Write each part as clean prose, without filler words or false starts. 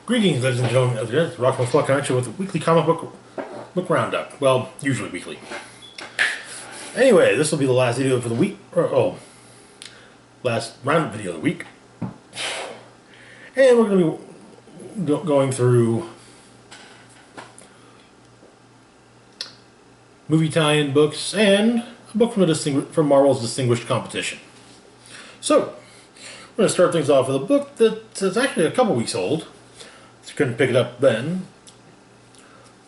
Greetings, ladies and gentlemen. It's Rockman Flock coming at you with a weekly comic book roundup. Well, usually weekly. Anyway, this will be the last video for the week. Last roundup video of the week. And we're going to be going through movie tie-in books and a book from Marvel's Distinguished Competition. So, we're going to start things off with a book that's actually a couple weeks old. If you couldn't pick it up then.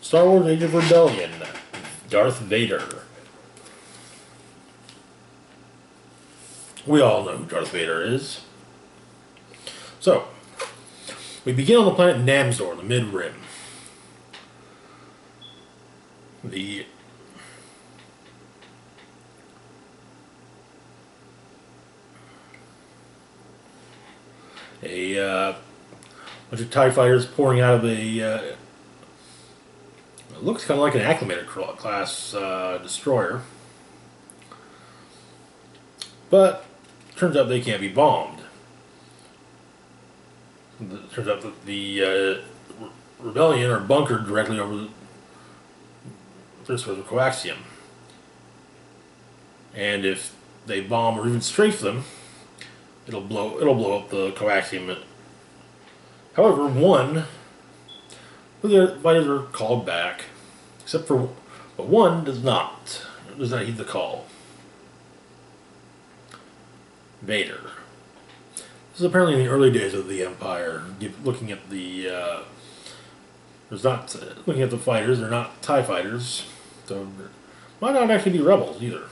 Star Wars Age of Rebellion. Darth Vader. We all know who Darth Vader is. So, we begin on the planet Namzor, the Mid-Rim. A bunch of TIE fighters pouring out of it looks kind of like an acclimated class destroyer. But turns out they can't be bombed. It turns out that the rebellion are bunkered directly over the first of coaxium. And if they bomb or even strafe them, it'll blow up the coaxium. However, one of the fighters are called back, but one does not heed the call. Vader. This is apparently in the early days of the Empire. Looking at the looking at the fighters, they're not TIE fighters, so might not actually be rebels either.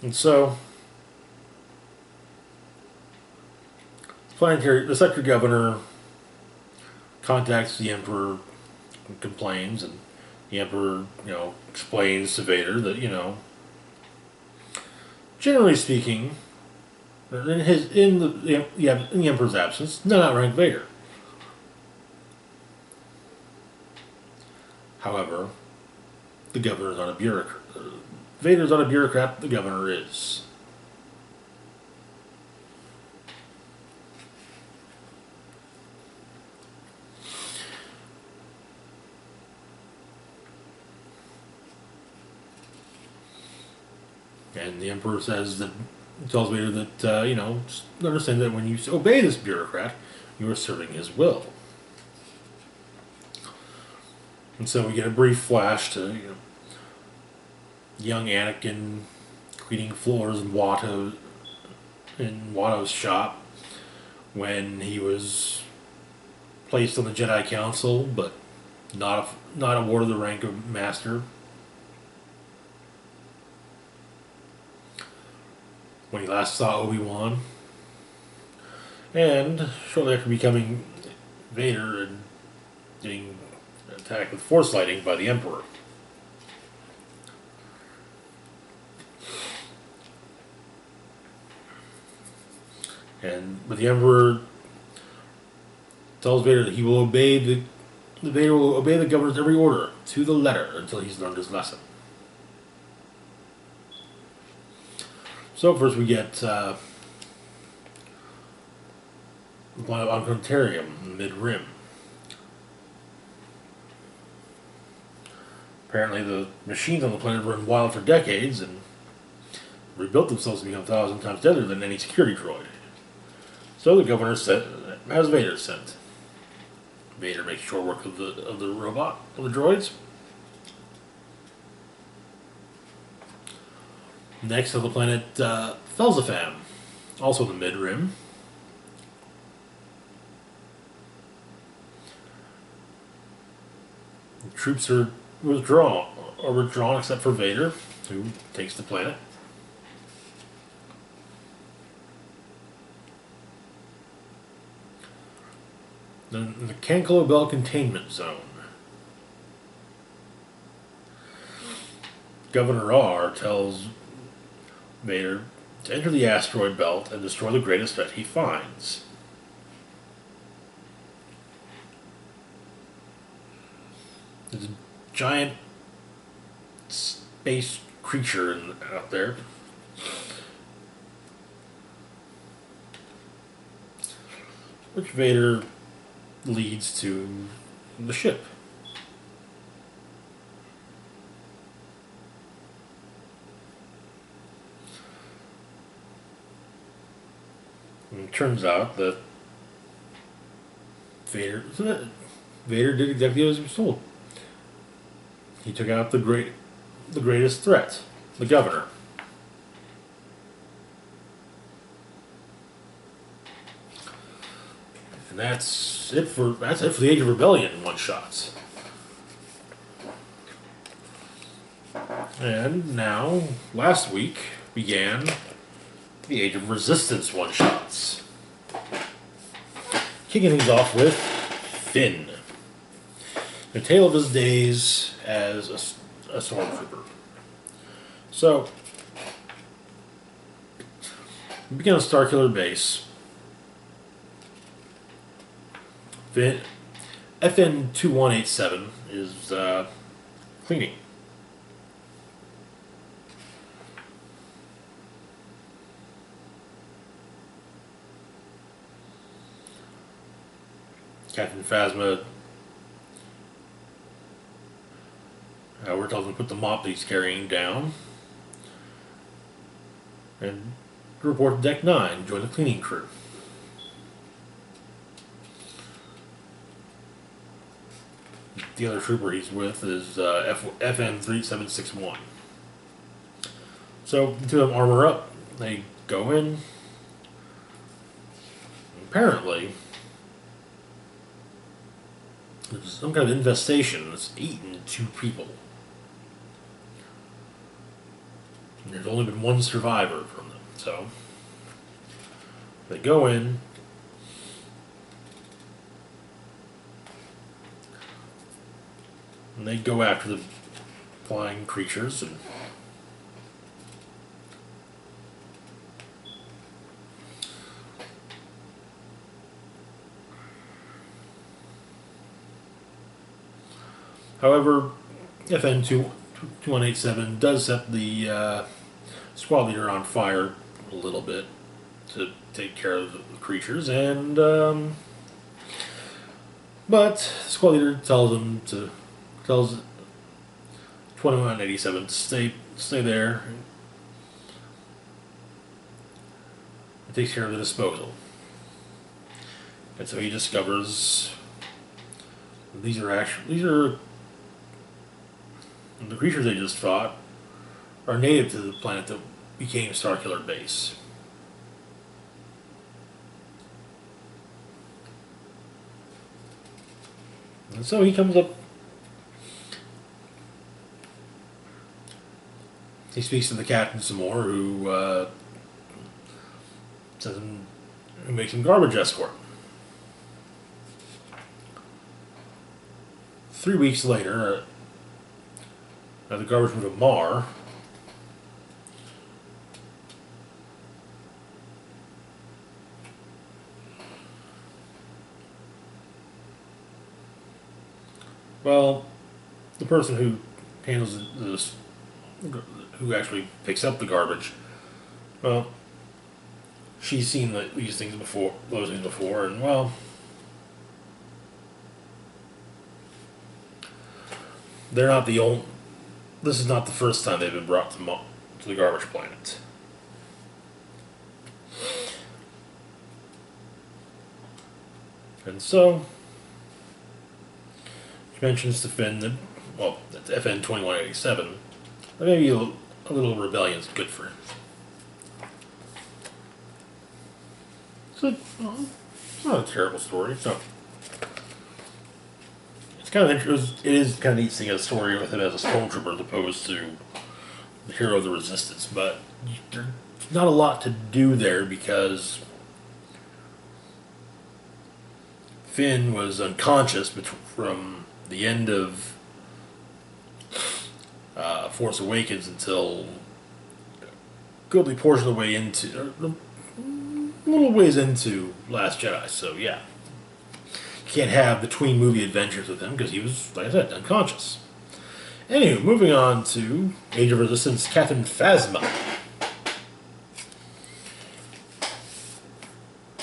And so, the sector governor contacts the Emperor and complains, and the Emperor, explains to Vader that, generally speaking, in the Emperor's absence, none outrank Vader. However, the governor is not a bureaucrat. Vader's not a bureaucrat. The governor is. And the Emperor tells Vader that, just understand that when you obey this bureaucrat, you are serving his will. And so we get a brief flash to, young Anakin cleaning floors in Watto's shop when he was placed on the Jedi Council, but not awarded the rank of Master. When he last saw Obi-Wan, and shortly after becoming Vader and getting attacked with Force lightning by the Emperor. But the Emperor tells Vader that he will obey the governor's every order to the letter until he's learned his lesson. So first we get the planet Oncantarium, Mid-Rim. Apparently the machines on the planet run wild for decades and rebuilt themselves to become 1,000 times deadlier than any security droid. So the governor has Vader sent. Vader makes short work of the droids. Next on the planet Felzafam, also the Mid-Rim. The troops are withdrawn except for Vader, who takes the planet. Then the Cancelo Bell Containment Zone. Governor R tells Vader to enter the asteroid belt and destroy the greatest threat he finds. There's a giant space creature out there. Which Vader leads to the ship. And it turns out that Vader did exactly as he was told. He took out the greatest threat, the governor. And that's it for the Age of Rebellion one shots. And now, last week began the Age of Resistance one shots. Kicking things off with Finn, the tale of his days as a stormtrooper. So, we begin on Starkiller Base. FN 2187 is cleaning. Captain Phasma, we're told to put the mop that he's carrying down and report to Deck 9, join the cleaning crew. The other trooper he's with is FN 3761. So the two of them armor up. They go in. Apparently, there's some kind of infestation that's eaten 2 people. And there's only been 1 survivor from them. So they go in. And they go after the flying creatures and however, FN 2187 does set the squad leader on fire a little bit to take care of the creatures, and but the squad leader tells 2187 to stay there and takes care of the disposal. And so he discovers these are the creatures they just fought are native to the planet that became Starkiller Base. And so he comes up. He speaks to the captain some more, who makes him garbage escort. 3 weeks later, at the garbage room of Mar, well, the person who handles this, who actually picks up the garbage, well, she's seen those things before, and well, they're not the only. This is not the first time they've been brought to the garbage planet. And so, she mentions to Finn that, well, that's FN 2187, that maybe a little rebellion is good for him. So, it's not a terrible story. It's kind of interesting. It is kind of neat seeing a story with him as a stormtrooper as opposed to the hero of the Resistance, but there's not a lot to do there because Finn was unconscious from the end of Force Awakens until a goodly portion of the way into, a little ways into Last Jedi. So yeah, you can't have between movie adventures with him because he was, like I said, unconscious. Anyway, moving on to Age of Resistance, Captain Phasma.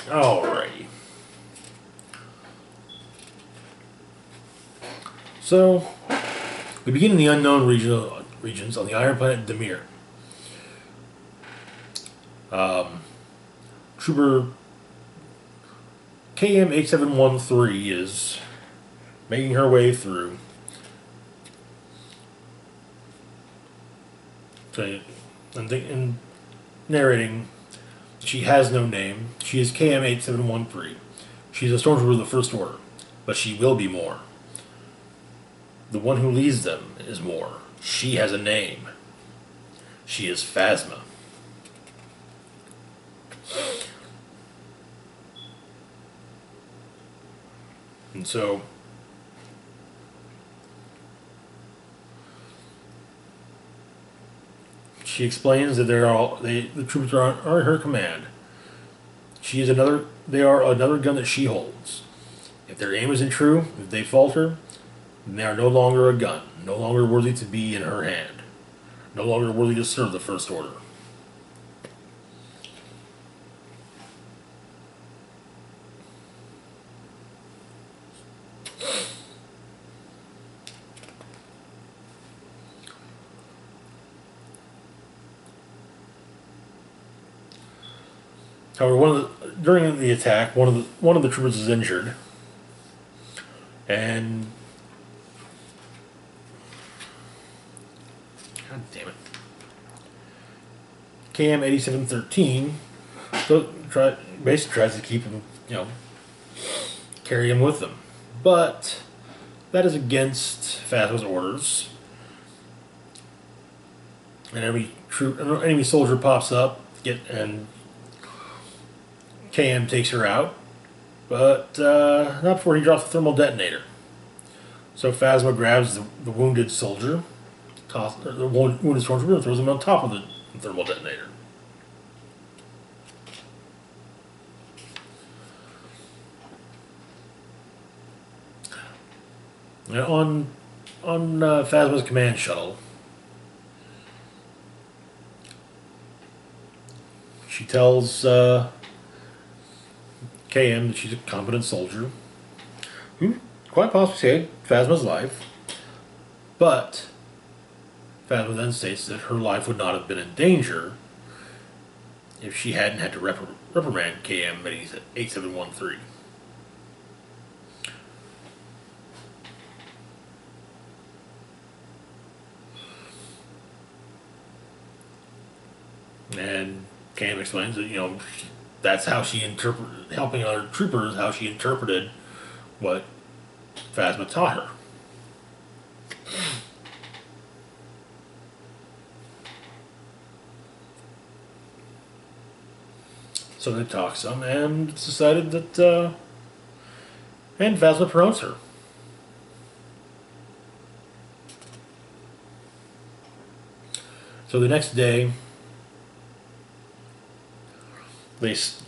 Alrighty. So, we begin in the unknown regions on the iron planet Demir. Trooper KM8713 is making her way through. And narrating, she has no name. She is KM8713. She's a stormtrooper of the First Order, but she will be more. The one who leads them is more. She has a name. She is Phasma. And so, she explains that the troops are in her command. They are another gun that she holds. If their aim isn't true, if they falter, then they are no longer a gun, no longer worthy to be in her hand, no longer worthy to serve the First Order. However, during the attack, one of the troopers is injured, and God damn it, KM8713 basically tries to keep him, carry him with them, but that is against Phasma's orders. And an enemy soldier pops up, and KM takes her out, but not before he drops the thermal detonator. So Phasma grabs the wounded soldier, the wounded stormtrooper, and throws him on top of the thermal detonator. And on Phasma's command shuttle, she tells KM that she's a competent soldier who quite possibly saved Phasma's life, but Phasma then states that her life would not have been in danger if she hadn't had to reprimand KM 8713. And KM explains that, that's how she helping other troopers, how she interpreted what Phasma taught her. So they talk some, and it's decided that, and Phasma promotes her. So the next day, it's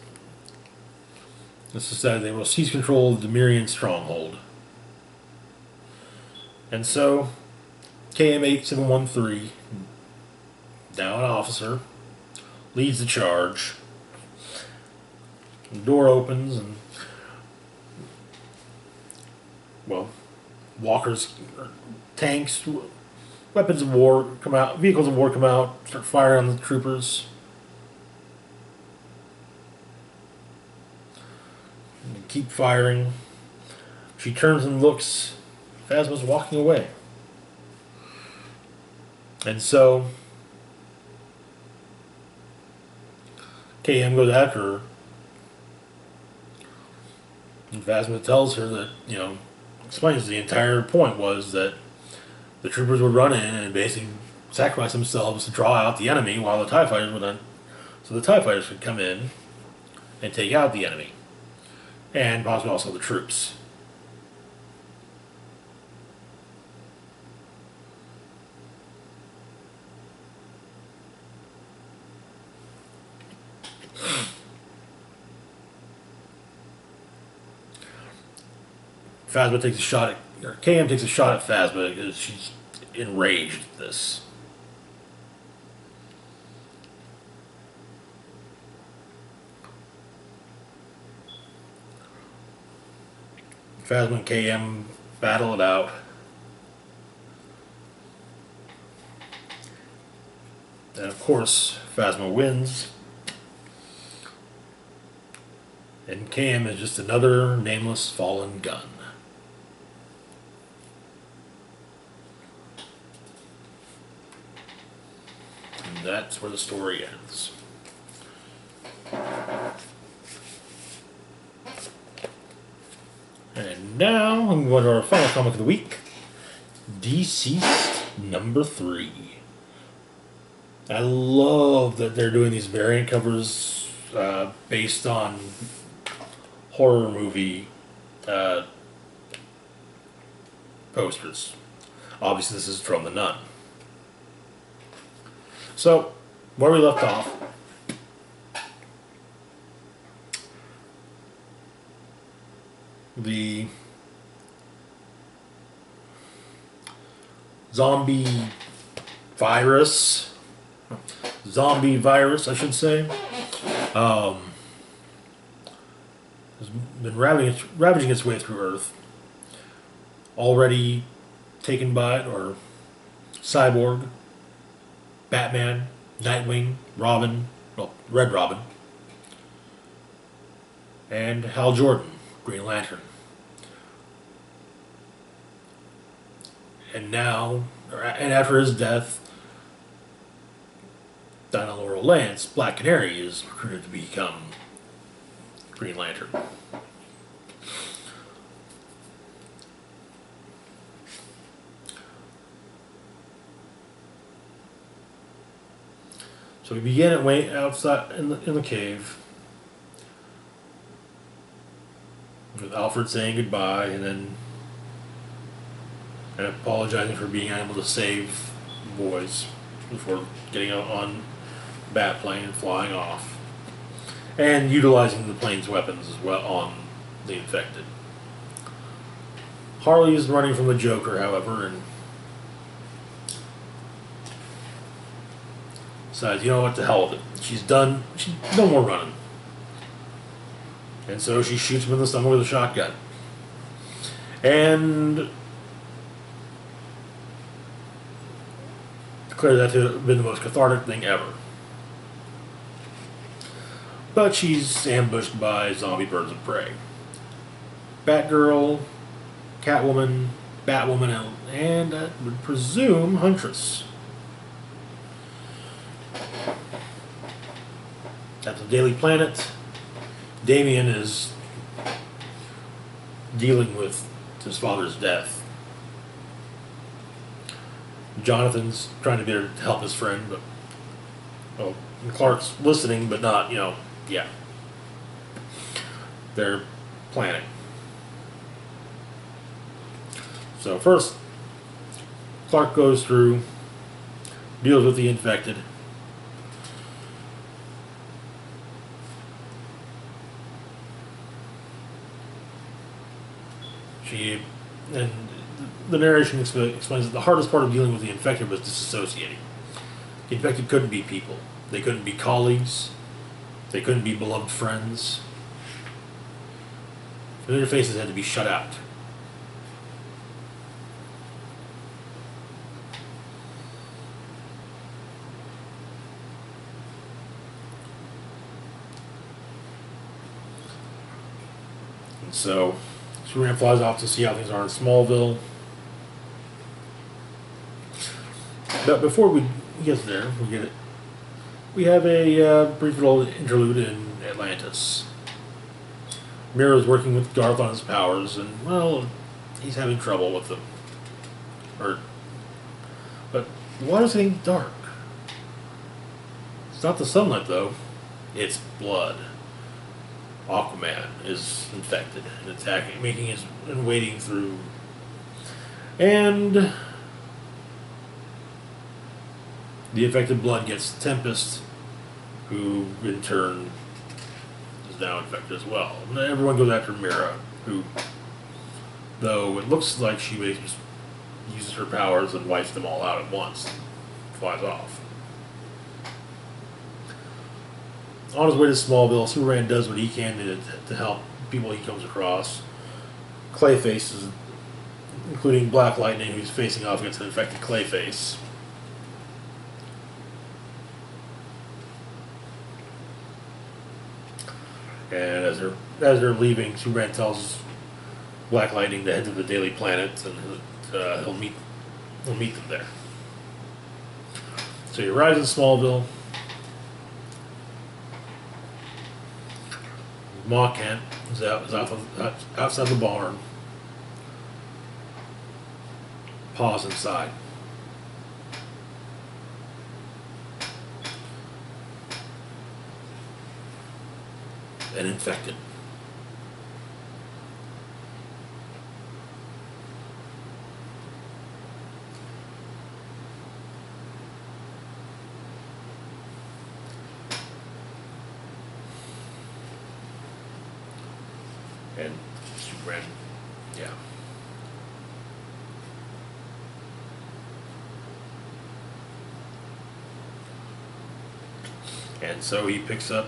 decided they will seize control of the Demirian stronghold. And so, KM8713, now an officer, leads the charge. The door opens and, walkers, tanks, weapons of war come out, vehicles of war come out, start firing on the troopers. Keep firing. She turns and looks. Phasma's walking away. And so KM goes after her. And Phasma tells her that, explains the entire point was that the troopers would run in and basically sacrifice themselves to draw out the enemy while the TIE fighters would so the TIE fighters could come in and take out the enemy. And possibly also the troops. KM takes a shot at Phasma because she's enraged at this. Phasma and KM battle it out. And of course, Phasma wins. And Cam is just another nameless fallen gun. And that's where the story ends. And now I'm going to our final comic of the week, Deceased #3. I love that they're doing these variant covers based on horror movie posters. Obviously, this is from The Nun. So, where we left off, the zombie virus, I should say, has been ravaging its way through Earth. Already taken by it, or Cyborg, Batman, Nightwing, Robin, well, Red Robin, and Hal Jordan, Green Lantern. And now, and after his death, Dinah Laurel Lance, Black Canary, is recruited to become Green Lantern. So we begin at way outside in the cave, with Alfred saying goodbye and apologizing for being unable to save the boys before getting on bat plane and flying off, and utilizing the plane's weapons as well on the infected. Harley is running from the Joker, however, and decides, you know what, the hell with it. She's done. She's no more running. And so she shoots him in the stomach with a shotgun. And declares that to have been the most cathartic thing ever. But she's ambushed by zombie birds of prey. Batgirl, Catwoman, Batwoman, and I would presume Huntress. At the Daily Planet, Damian is dealing with his father's death. Jonathan's trying to get her to help his friend, but well, Clark's listening, but not, yeah. They're planning. So first, Clark goes through, deals with the infected. And the narration explains that the hardest part of dealing with the infected was disassociating. The infected couldn't be people. They couldn't be colleagues. They couldn't be beloved friends. Familiar faces had to be shut out. And so Superman flies off to see how things are in Smallville. But before we get there, we have a brief little interlude in Atlantis. Mira's working with Garth on his powers, and, well, he's having trouble with them. But the water's getting dark. It's not the sunlight, though. It's blood. Aquaman is infected and attacking, and wading through. And the infected blood gets Tempest, who in turn is now infected as well. And everyone goes after Mira, who, though it looks like she uses her powers and wipes them all out at once, flies off. On his way to Smallville, Superman does what he can to help people he comes across. Clayface, including Black Lightning, who's facing off against an infected Clayface. And as they're leaving, Superman tells Black Lightning to head to the Daily Planet, and he'll meet them there. So he arrives in Smallville. Ma Kent is outside the barn. Pa's inside. And infected. And Superman, yeah. And so he picks up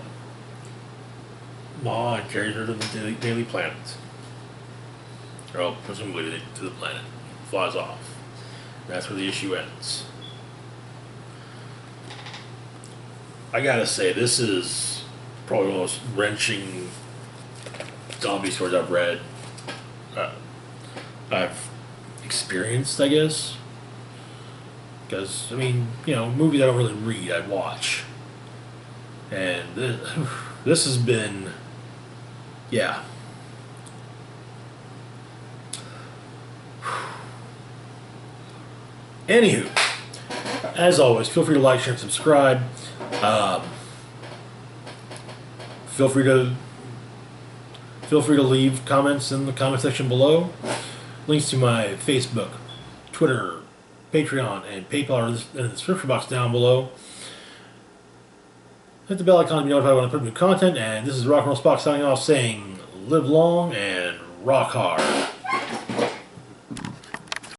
Ma and carries her to the Daily Planet. Or presumably to the planet. Flies off. That's where the issue ends. I gotta say, this is probably one of the most wrenching zombie stories I've read. I've experienced, I guess. Because, I mean, movies I don't really read, I'd watch. And this has been, yeah. Anywho, as always, feel free to like, share, and subscribe. Feel free to leave comments in the comment section below. Links to my Facebook, Twitter, Patreon, and PayPal are in the description box down below. Hit the bell icon to be notified when I put new content. And this is Rock and Roll Spock signing off, saying live long and rock hard.